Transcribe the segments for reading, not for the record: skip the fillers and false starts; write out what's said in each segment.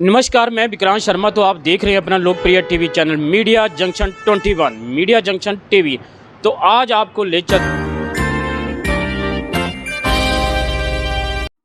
नमस्कार, मैं विक्रांत शर्मा। तो आप देख रहे हैं अपना लोकप्रिय TV channel media junction 21 media junction TV. तो आज आपको ले चल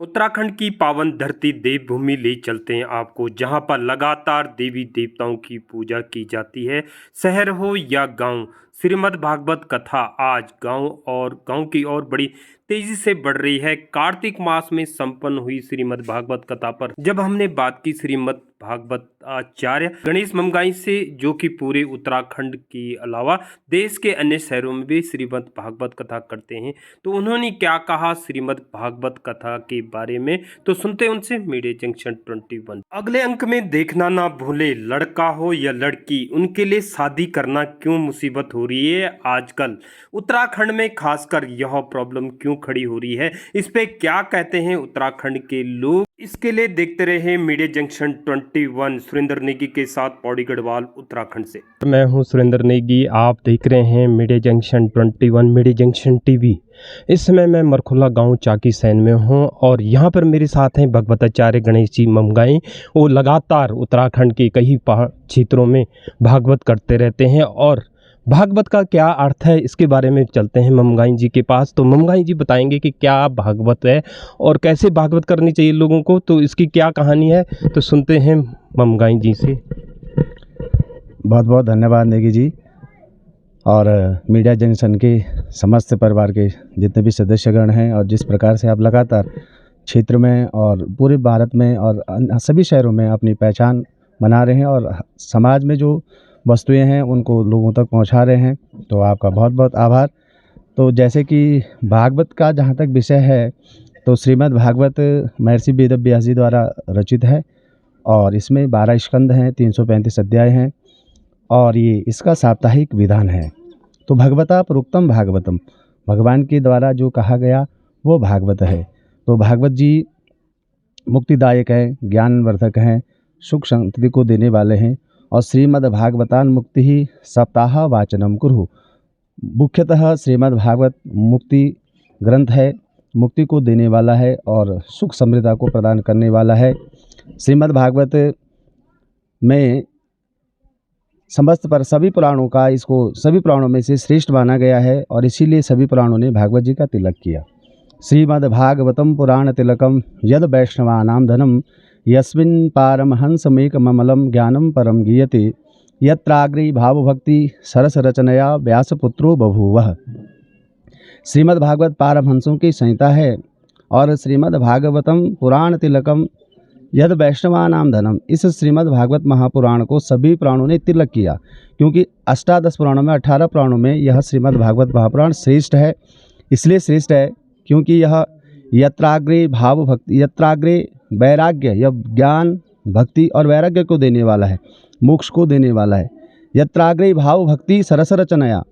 उत्तराखंड की पावन धरती देवभूमि ले चलते हैं आपको, जहां पर लगातार देवी देवताओं की पूजा की जाती है। शहर हो या गांव, श्रीमद् भागवत कथा आज गांव की ओर बड़ी तेजी से बढ़ रही है। कार्तिक मास में संपन्न हुई श्रीमद् भागवत कथा पर जब हमने बात की श्रीमद् भागवत आचार्य गणेश ममगाई से, जो कि पूरे उत्तराखंड के अलावा देश के अन्य शहरों में भी श्रीमद् भागवत कथा करते हैं, तो उन्होंने क्या कहा श्रीमद् भागवत कथा के बारे में, तो सुनते हैं उनसे। मीडिया जंक्शन 21 अगले अंक में देखना ना भूले, लड़का हो या लड़की, उनके लिए शादी करना क्यों मुसीबत हो रही है आजकल। उत्तराखंड में खासकर यह प्रॉब्लम क्यों खड़ी हो रही है, इस पे क्या कहते हैं उत्तराखंड के लोग। इसके लिए देखते रहे मीडिया जंक्शन 21। सुरेंद्र नेगी के साथ पौड़ी गढ़वाल उत्तराखंड से। मैं हूं सुरेंद्र नेगी, आप देख रहे हैं media junction 21 media junction TV. इस समय मैं मरखुला गांव चाकी सैन में हूं और यहां पर मेरे साथ हैं भगवताचार्य गणेश जी ममगाई। वो लगातार उत्तराखंड के कई पहाड़ क्षेत्रों में भागवत करते रहते हैं और भागवत का क्या अर्थ है इसके बारे में चलते हैं ममगाई जी के पास। तो ममगाई जी बताएंगे कि क्या भागवत है और कैसे भागवत करनी चाहिए लोगों को, तो इसकी क्या कहानी है, तो सुनते हैं ममगाई जी से। बहुत बहुत धन्यवाद नेगी जी और मीडिया जंक्शन के समस्त परिवार के जितने भी सदस्यगण हैं, और जिस प्रकार से आप लगातार क्षेत्र में और पूरे भारत में और सभी शहरों में अपनी पहचान बना रहे हैं और समाज में जो वस्तुएं हैं उनको लोगों तक पहुंचा रहे हैं, तो आपका बहुत बहुत आभार। तो जैसे कि भागवत का जहां तक विषय है, तो श्रीमद् भागवत महर्षि वेद व्यास जी द्वारा रचित है और इसमें 12 स्कंद हैं, 335 अध्याय हैं और ये इसका साप्ताहिक विधान है। तो भगवता प्रोक्तम भागवतम, भगवान के द्वारा जो कहा गया वो भागवत है। तो भागवत जी मुक्तिदायक हैं, ज्ञानवर्धक हैं, सुख शांति को देने वाले हैं और श्रीमद् भागवतान मुक्ति ही सप्ताह वाचनम कुरु। मुख्यतः श्रीमद् भागवत मुक्ति ग्रंथ है, मुक्ति को देने वाला है और सुख समृद्धि को प्रदान करने वाला है। श्रीमद् भागवत में समस्त पर सभी पुराणों का, इसको सभी पुराणों में से श्रेष्ठ माना गया है और इसीलिए सभी पुराणों ने भागवत जी का तिलक किया। श्रीमद् भागवतम पुराण तिलकम यद वैष्णवानां धनम यस्मिन् पारमहंसमेकममलं ज्ञानं परम गीयते यत्राग्रे भावभक्ति सरस रचनया व्यासपुत्रो बभूवः। श्रीमद् भागवत पारमहंसों की संहिता है और श्रीमद् भागवतम पुराण तिलकम यद वैष्णवानां धनम, इस श्रीमद् भागवत महापुराण को सभी पुराणों ने तिलक किया, क्योंकि अष्टादश पुराणों में 18 पुराणों में यह श्रीमद् भागवत महापुराण श्रेष्ठ है। इसलिए श्रेष्ठ है क्योंकि यह यत्राग्रे भाव भक्ति, यत्राग्रे वैराग्य, यह ज्ञान भक्ति और वैराग्य को देने वाला है, मोक्ष को देने वाला है। यत्राग्रे भाव भक्ति सरस रचनाया,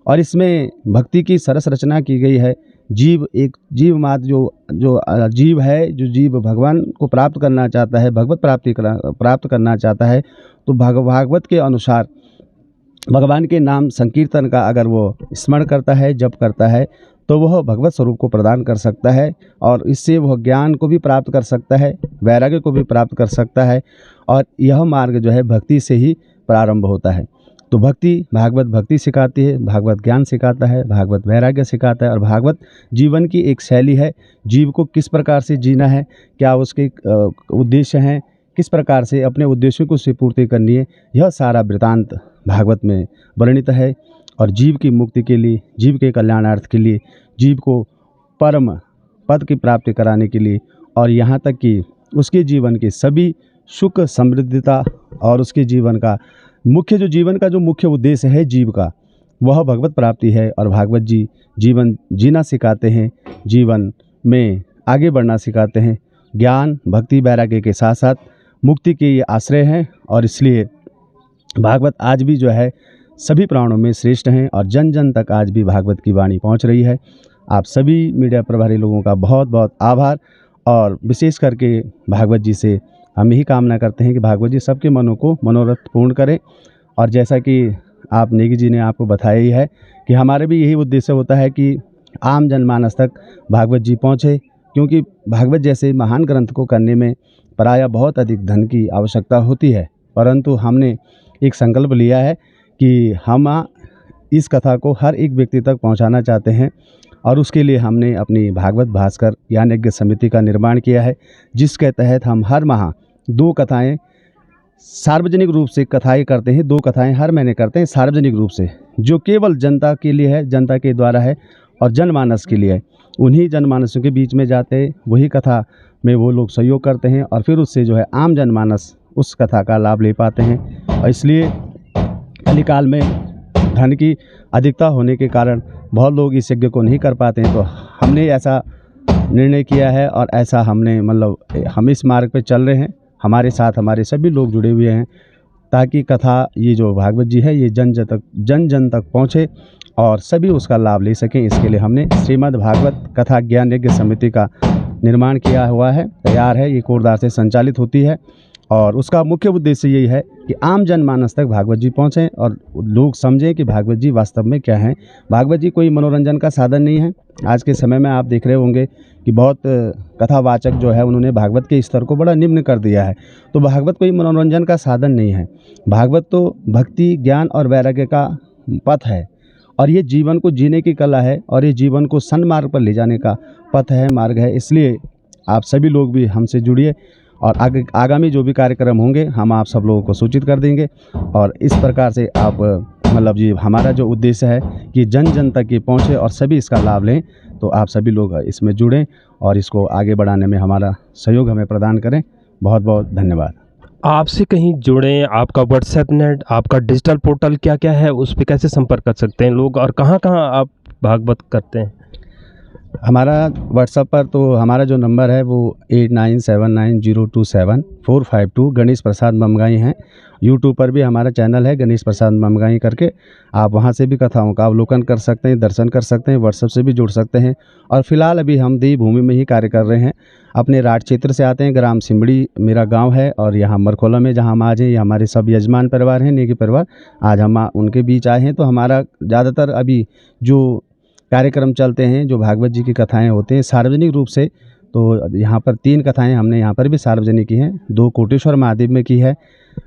और इसमें भक्ति की सरस रचना की गई है। जीव एक जीव मात्र जो जीव है, जो जीव भगवान को प्राप्त करना चाहता है, भगवत प्राप्त करना चाहता है, तो भागवत के अनुसार भगवान के नाम संकीर्तन का अगर वो स्मरण करता है, जप करता है, तो वह भगवत स्वरूप को प्रदान कर सकता है और इससे वह ज्ञान को भी प्राप्त कर सकता है, वैराग्य को भी प्राप्त कर सकता है। और यह मार्ग जो है भक्ति से ही प्रारंभ होता है। तो भागवत भक्ति सिखाती है, भागवत ज्ञान सिखाता है, भागवत वैराग्य सिखाता है और भागवत जीवन की एक शैली है। जीव को किस प्रकार से जीना है, क्या उसके उद्देश्य हैं, किस प्रकार से अपने उद्देश्यों को पूर्ति करनी है, यह सारा वृतांत भागवत में वर्णित है। और जीव की मुक्ति के लिए, जीव के कल्याणार्थ के लिए, जीव को परम पद की प्राप्ति कराने के लिए, और यहाँ तक कि उसके जीवन के सभी सुख समृद्धता और उसके जीवन का जो मुख्य उद्देश्य है जीव का, वह भगवत प्राप्ति है। और भागवत जी जीवन जीना सिखाते हैं, जीवन में आगे बढ़ना सिखाते हैं। ज्ञान भक्ति वैराग्य के साथ साथ मुक्ति के ये आश्रय हैं और इसलिए भागवत आज भी जो है सभी पुराणों में श्रेष्ठ हैं और जन जन तक आज भी भागवत की वाणी पहुंच रही है। आप सभी मीडिया प्रभारी लोगों का बहुत बहुत आभार और विशेष करके भागवत जी से हम यही कामना करते हैं कि भागवत जी सबके मनों को मनोरथ पूर्ण करें। और जैसा कि आप नेगी जी ने आपको बताया ही है कि हमारे भी यही उद्देश्य होता है कि आम जनमानस तक भागवत जी पहुँचे, क्योंकि भागवत जैसे महान ग्रंथ को करने में प्रायः बहुत अधिक धन की आवश्यकता होती है, परंतु हमने एक संकल्प लिया है कि हम इस कथा को हर एक व्यक्ति तक पहुंचाना चाहते हैं और उसके लिए हमने अपनी भागवत भास्कर ज्ञान यज्ञ समिति का निर्माण किया है, जिसके तहत हम हर माह 2 कथाएं सार्वजनिक रूप से कथाएं करते हैं। 2 कथाएं हर महीने करते हैं सार्वजनिक रूप से, जो केवल जनता के लिए है, जनता के द्वारा है और जनमानस के लिए है। उन्हीं जनमानसों के बीच में जाते हैं, वही कथा में वो लोग सहयोग करते हैं और फिर उससे जो है आम जनमानस उस कथा का लाभ ले पाते हैं। और इसलिए कलिकाल में धन की अधिकता होने के कारण बहुत लोग इस यज्ञ को नहीं कर पाते हैं, तो हमने ऐसा निर्णय किया है और ऐसा हमने हम इस मार्ग पे चल रहे हैं। हमारे साथ हमारे सभी लोग जुड़े हुए हैं ताकि कथा ये जो भागवत जी है ये जन जन तक पहुँचे और सभी उसका लाभ ले सकें। इसके लिए हमने श्रीमद् भागवत कथा ज्ञान यज्ञ समिति का निर्माण किया हुआ है, तैयार है। ये कोटद्वार से संचालित होती है और उसका मुख्य उद्देश्य यही है कि आम जनमानस तक भागवत जी पहुँचें और लोग समझें कि भागवत जी वास्तव में क्या है। भागवत जी कोई मनोरंजन का साधन नहीं है। आज के समय में आप देख रहे होंगे कि बहुत कथावाचक जो है उन्होंने भागवत के स्तर को बड़ा निम्न कर दिया है। तो भागवत कोई मनोरंजन का साधन नहीं है। भागवत तो भक्ति, ज्ञान और वैराग्य का पथ है और ये जीवन को जीने की कला है और ये जीवन को सन्मार्ग पर ले जाने का पथ है, मार्ग है। इसलिए आप सभी लोग भी हमसे जुड़िए और आगामी जो भी कार्यक्रम होंगे हम आप सब लोगों को सूचित कर देंगे। और इस प्रकार से आप जी हमारा जो उद्देश्य है कि जन जन तक ये पहुँचे और सभी इसका लाभ लें, तो आप सभी लोग इसमें जुड़ें और इसको आगे बढ़ाने में हमारा सहयोग हमें प्रदान करें। बहुत बहुत धन्यवाद। आपसे कहीं जुड़ें, आपका व्हाट्सएप नेट, आपका डिजिटल पोर्टल क्या क्या है, उस पर कैसे संपर्क कर सकते हैं लोग और कहाँ कहाँ आप भागवत करते हैं? हमारा व्हाट्सएप पर तो हमारा जो नंबर है वो 8979027452 गणेश प्रसाद ममगाई हैं। यूट्यूब पर भी हमारा चैनल है गणेश प्रसाद ममगाई करके, आप वहां से भी कथाओं का अवलोकन कर सकते हैं, दर्शन कर सकते हैं, व्हाट्सएप से भी जुड़ सकते हैं। और फिलहाल अभी हम देवभूमि में ही कार्य कर रहे हैं। अपने राठ क्षेत्र से आते हैं, ग्राम सिमड़ी मेरा गाँव है और यहाँ मरखोला में जहाँ हम आज हैं, ये हमारे सब यजमान परिवार हैं, नेगी परिवार। आज हम उनके बीच आए हैं। तो हमारा ज़्यादातर अभी जो कार्यक्रम चलते हैं, जो भागवत जी की कथाएं होते हैं सार्वजनिक रूप से, तो यहाँ पर 3 कथाएं हमने यहाँ पर भी सार्वजनिक की हैं। 2 कोटेश्वर महादेव में की है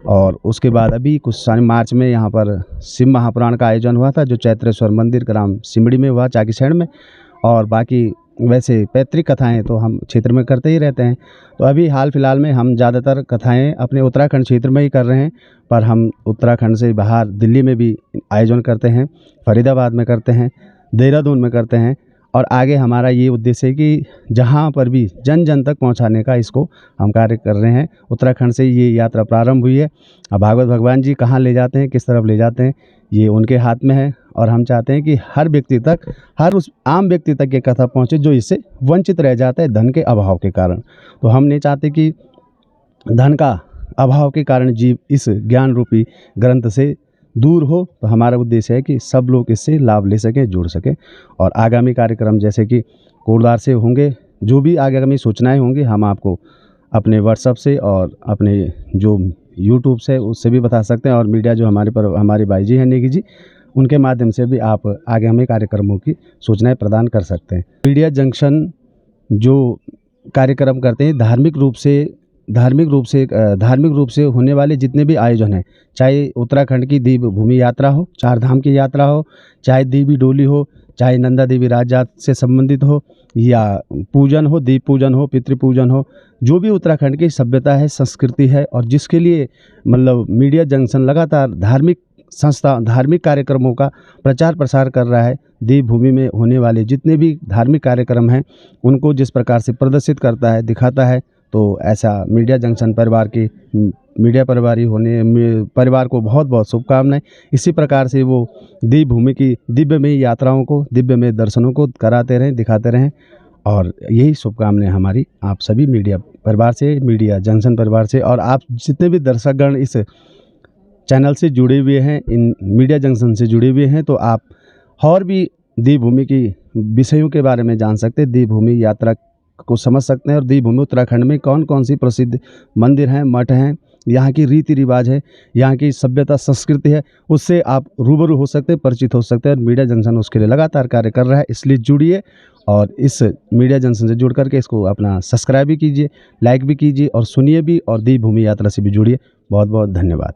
और उसके बाद अभी कुछ साल मार्च में यहाँ पर शिव महापुराण का आयोजन हुआ था, जो चैत्रेश्वर मंदिर ग्राम सिमड़ी में हुआ, चाकीसैण में। और बाकी वैसे पैतृक कथाएं तो हम क्षेत्र में करते ही रहते हैं। तो अभी हाल फिलहाल में हम ज़्यादातर कथाएं अपने उत्तराखंड क्षेत्र में ही कर रहे हैं, पर हम उत्तराखंड से बाहर दिल्ली में भी आयोजन करते हैं, फरीदाबाद में करते हैं, देहरादून में करते हैं। और आगे हमारा ये उद्देश्य है कि जहाँ पर भी जन जन तक पहुँचाने का इसको हम कार्य कर रहे हैं। उत्तराखंड से ये यात्रा प्रारंभ हुई है। अब भागवत भगवान जी कहाँ ले जाते हैं, किस तरफ ले जाते हैं, ये उनके हाथ में है। और हम चाहते हैं कि हर व्यक्ति तक, हर उस आम व्यक्ति तक ये कथा पहुँचे जो इससे वंचित रह जाता है धन के अभाव के कारण। तो हम नहीं चाहते कि धन का अभाव के कारण जीव इस ज्ञान रूपी ग्रंथ से दूर हो। तो हमारा उद्देश्य है कि सब लोग इससे लाभ ले सकें, जुड़ सकें। और आगामी कार्यक्रम जैसे कि कोटद्वार से होंगे, जो भी आगामी सूचनाएं होंगी हम आपको अपने व्हाट्सएप से और अपने जो यूट्यूब से उससे भी बता सकते हैं। और मीडिया जो हमारे भाई जी हैं नेगी जी, उनके माध्यम से भी आप आगे हमें कार्यक्रमों की सूचनाएं प्रदान कर सकते हैं। मीडिया जंक्शन जो कार्यक्रम करते हैं धार्मिक रूप से होने वाले जितने भी आयोजन हैं, चाहे उत्तराखंड की दीप भूमि यात्रा हो, 4 धाम की यात्रा हो, चाहे देवी डोली हो, चाहे नंदा देवी राजजात से संबंधित हो, या पूजन हो, दीप पूजन हो, पितृपूजन हो, जो भी उत्तराखंड की सभ्यता है, संस्कृति है और जिसके लिए मीडिया जंक्शन लगातार धार्मिक कार्यक्रमों का प्रचार प्रसार कर रहा है। देवभूमि में होने वाले जितने भी धार्मिक कार्यक्रम हैं उनको जिस प्रकार से प्रदर्शित करता है, दिखाता है, तो ऐसा मीडिया जंक्शन परिवार की मीडिया परिवार को बहुत बहुत शुभकामनाएं। इसी प्रकार से वो देवभूमि की दिव्यमय यात्राओं को, दिव्यमय दर्शनों को कराते रहें, दिखाते रहें। और यही शुभकामनाएं हमारी आप सभी मीडिया परिवार से, मीडिया जंक्शन परिवार से। और आप जितने भी दर्शकगण इस चैनल से जुड़े हुए हैं, इन मीडिया जंक्शन से जुड़े हुए हैं, तो आप और भी देवभूमि की विषयों के बारे में जान सकते हैं, देवभूमि यात्रा को समझ सकते हैं। और देवभूमि उत्तराखंड में कौन कौन सी प्रसिद्ध मंदिर हैं, मठ हैं, यहाँ की रीति रिवाज है, यहाँ की सभ्यता संस्कृति है, उससे आप रूबरू हो सकते हैं, परिचित हो सकते हैं। और मीडिया जंक्शन उसके लिए लगातार कार्य कर रहा है। इसलिए जुड़िए और इस मीडिया जंक्शन से जुड़ करके इसको अपना सब्सक्राइब भी कीजिए, लाइक भी कीजिए और सुनिए भी, और देवभूमि यात्रा से भी जुड़िए। बहुत बहुत धन्यवाद।